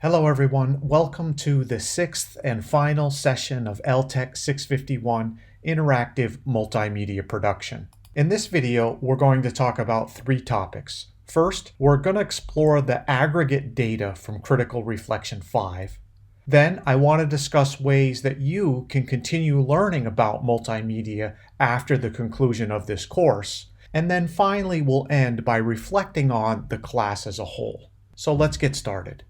Hello everyone, welcome to the sixth and final session of LTEC 651 Interactive Multimedia Production. In this video, we're going to talk about three topics. First, we're going to explore the aggregate data from Critical Reflection 5. Then, I want to discuss ways that you can continue learning about multimedia after the conclusion of this course. And then finally, we'll end by reflecting on the class as a whole. So let's get started.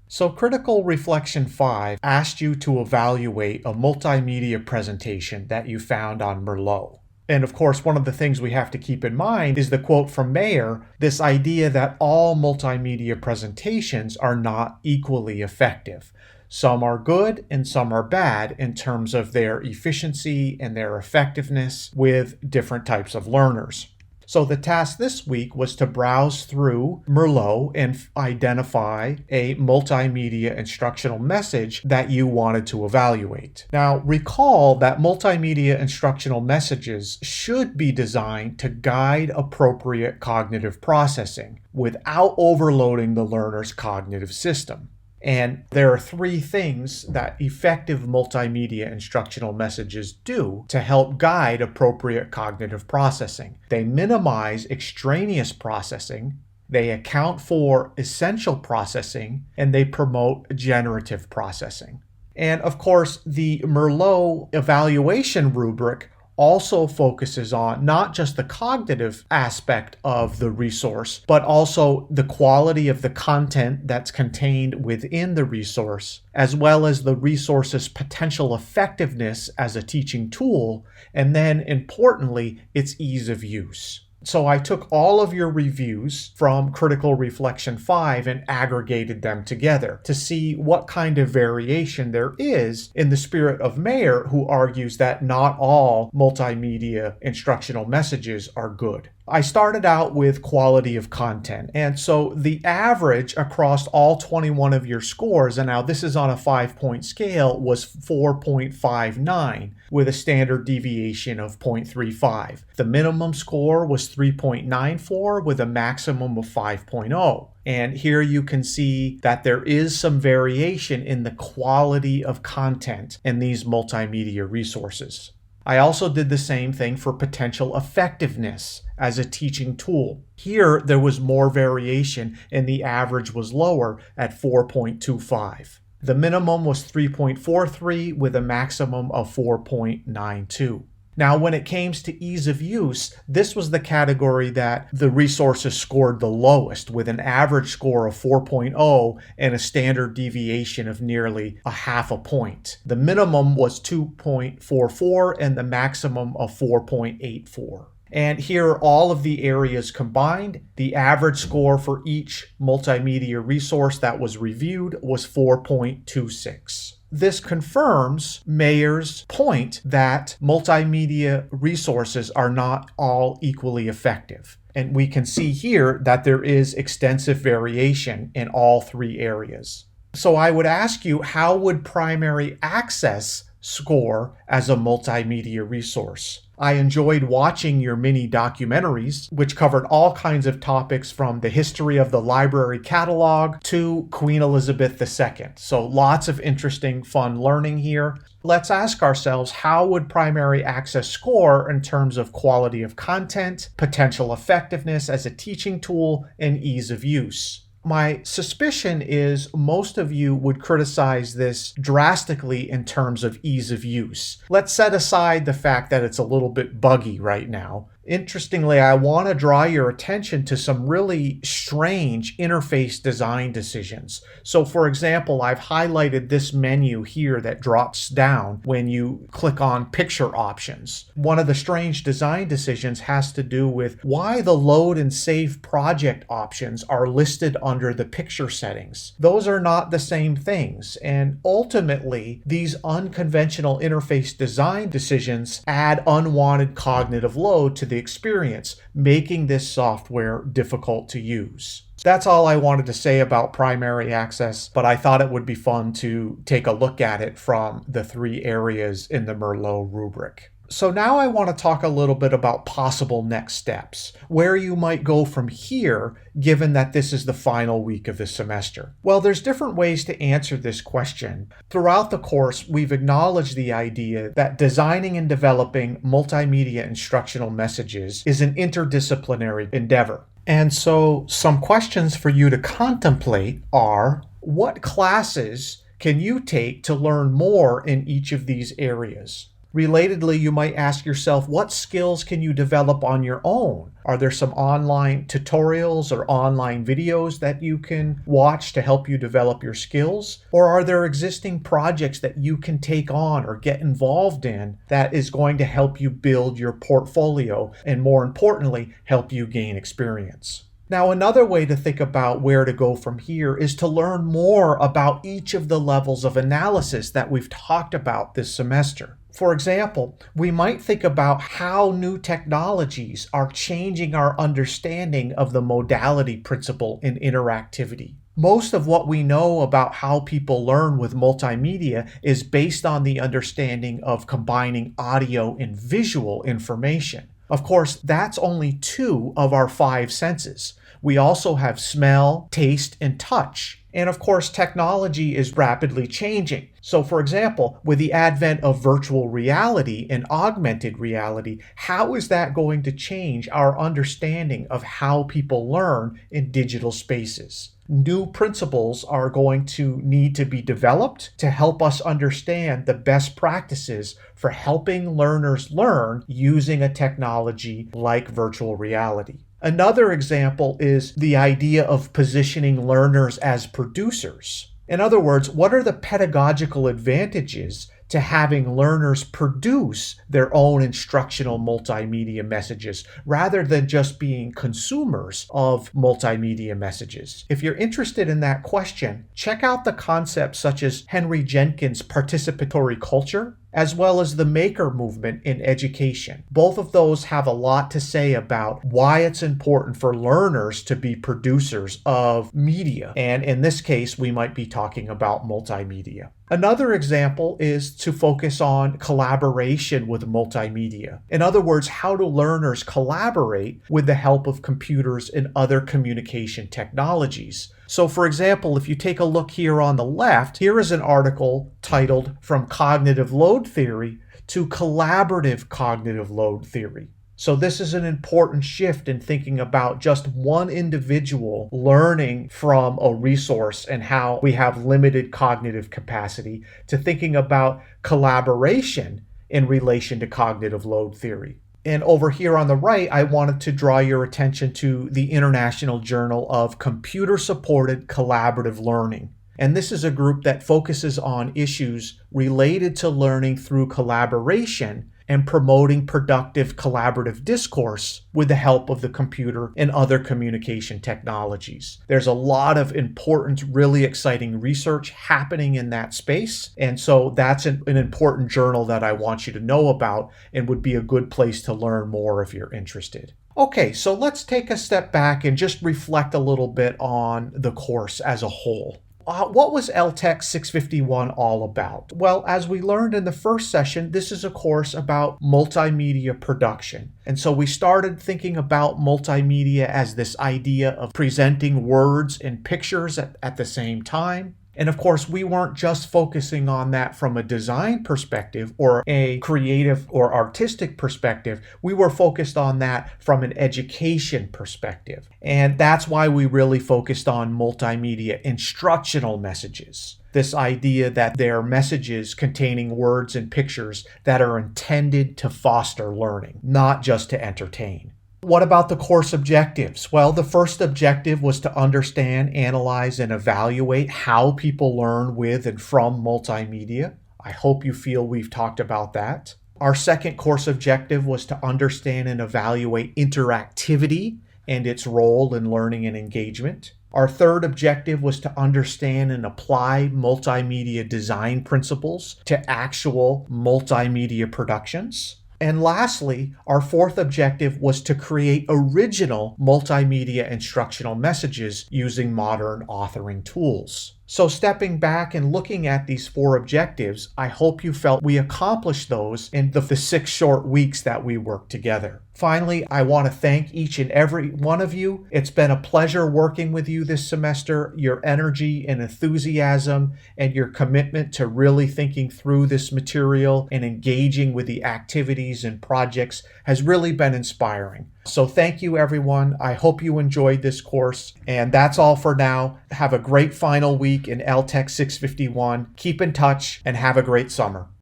So Critical Reflection 5 asked you to evaluate a multimedia presentation that you found on Merlot. And of course, one of the things we have to keep in mind is the quote from Mayer, this idea that all multimedia presentations are not equally effective. Some are good and some are bad in terms of their efficiency and their effectiveness with different types of learners. So the task this week was to browse through Merlot and identify a multimedia instructional message that you wanted to evaluate. Now, recall that multimedia instructional messages should be designed to guide appropriate cognitive processing without overloading the learner's cognitive system. And there are three things that effective multimedia instructional messages do to help guide appropriate cognitive processing. They minimize extraneous processing, they account for essential processing, and they promote generative processing. And of course, the Merlot evaluation rubric also focuses on not just the cognitive aspect of the resource, but also the quality of the content that's contained within the resource, as well as the resource's potential effectiveness as a teaching tool, and then importantly, its ease of use. So I took all of your reviews from Critical Reflection 5 and aggregated them together to see what kind of variation there is in the spirit of Mayer, who argues that not all multimedia instructional messages are good. I started out with quality of content, and so the average across all 21 of your scores, and now this is on a 5-point scale, was 4.59 with a standard deviation of 0.35. The minimum score was 3.94 with a maximum of 5.0. And here you can see that there is some variation in the quality of content in these multimedia resources. I also did the same thing for potential effectiveness as a teaching tool. Here, there was more variation and the average was lower at 4.25. The minimum was 3.43 with a maximum of 4.92. Now, when it came to ease of use, this was the category that the resources scored the lowest, with an average score of 4.0 and a standard deviation of nearly a half a point. The minimum was 2.44 and the maximum of 4.84. And here are all of the areas combined. The average score for each multimedia resource that was reviewed was 4.26. This confirms Mayer's point that multimedia resources are not all equally effective. And we can see here that there is extensive variation in all three areas. So I would ask you, how would primary access score as a multimedia resource? I enjoyed watching your mini documentaries, which covered all kinds of topics from the history of the library catalog to Queen Elizabeth II. So lots of interesting, fun learning here. Let's ask ourselves, how would primary access score in terms of quality of content, potential effectiveness as a teaching tool, and ease of use? My suspicion is most of you would criticize this drastically in terms of ease of use. Let's set aside the fact that it's a little bit buggy right now. Interestingly, I want to draw your attention to some really strange interface design decisions. So for example, I've highlighted this menu here that drops down when you click on picture options. One of the strange design decisions has to do with why the load and save project options are listed under the picture settings. Those are not the same things, and ultimately, these unconventional interface design decisions add unwanted cognitive load to the experience, making this software difficult to use. That's all I wanted to say about primary access, but I thought it would be fun to take a look at it from the three areas in the Merlot rubric. So now I want to talk a little bit about possible next steps, where you might go from here, given that this is the final week of the semester. Well, there's different ways to answer this question. Throughout the course, we've acknowledged the idea that designing and developing multimedia instructional messages is an interdisciplinary endeavor. And so some questions for you to contemplate are, what classes can you take to learn more in each of these areas? Relatedly, you might ask yourself, what skills can you develop on your own? Are there some online tutorials or online videos that you can watch to help you develop your skills? Or are there existing projects that you can take on or get involved in that is going to help you build your portfolio and, more importantly, help you gain experience? Now, another way to think about where to go from here is to learn more about each of the levels of analysis that we've talked about this semester. For example, we might think about how new technologies are changing our understanding of the modality principle in interactivity. Most of what we know about how people learn with multimedia is based on the understanding of combining audio and visual information. Of course, that's only 2 of our 5 senses. We also have smell, taste, and touch. And of course, technology is rapidly changing. So for example, with the advent of virtual reality and augmented reality, how is that going to change our understanding of how people learn in digital spaces? New principles are going to need to be developed to help us understand the best practices for helping learners learn using a technology like virtual reality. Another example is the idea of positioning learners as producers. In other words, what are the pedagogical advantages to having learners produce their own instructional multimedia messages rather than just being consumers of multimedia messages? If you're interested in that question, check out the concepts such as Henry Jenkins' participatory culture, as well as the maker movement in education. Both of those have a lot to say about why it's important for learners to be producers of media. And in this case, we might be talking about multimedia. Another example is to focus on collaboration with multimedia. In other words, how do learners collaborate with the help of computers and other communication technologies? So for example, if you take a look here on the left, here is an article titled From Cognitive Load Theory to Collaborative Cognitive Load Theory. So this is an important shift in thinking about just one individual learning from a resource and how we have limited cognitive capacity to thinking about collaboration in relation to cognitive load theory. And over here on the right, I wanted to draw your attention to the International Journal of Computer-Supported Collaborative Learning. And this is a group that focuses on issues related to learning through collaboration and promoting productive collaborative discourse with the help of the computer and other communication technologies. There's a lot of important, really exciting research happening in that space. And so that's an important journal that I want you to know about and would be a good place to learn more if you're interested. Okay, so let's take a step back and just reflect a little bit on the course as a whole. What was LTEC 651 all about? Well, as we learned in the first session, this is a course about multimedia production. And so we started thinking about multimedia as this idea of presenting words and pictures at the same time. And of course, we weren't just focusing on that from a design perspective or a creative or artistic perspective. We were focused on that from an education perspective. And that's why we really focused on multimedia instructional messages. This idea that they're messages containing words and pictures that are intended to foster learning, not just to entertain. What about the course objectives? Well, the first objective was to understand, analyze, and evaluate how people learn with and from multimedia. I hope you feel we've talked about that. Our second course objective was to understand and evaluate interactivity and its role in learning and engagement. Our third objective was to understand and apply multimedia design principles to actual multimedia productions. And lastly, our fourth objective was to create original multimedia instructional messages using modern authoring tools. So stepping back and looking at these 4 objectives, I hope you felt we accomplished those in the 6 short weeks that we worked together. Finally, I want to thank each and every one of you. It's been a pleasure working with you this semester. Your energy and enthusiasm and your commitment to really thinking through this material and engaging with the activities and projects has really been inspiring. So thank you, everyone. I hope you enjoyed this course. And that's all for now. Have a great final week in LTEC 651. Keep in touch and have a great summer.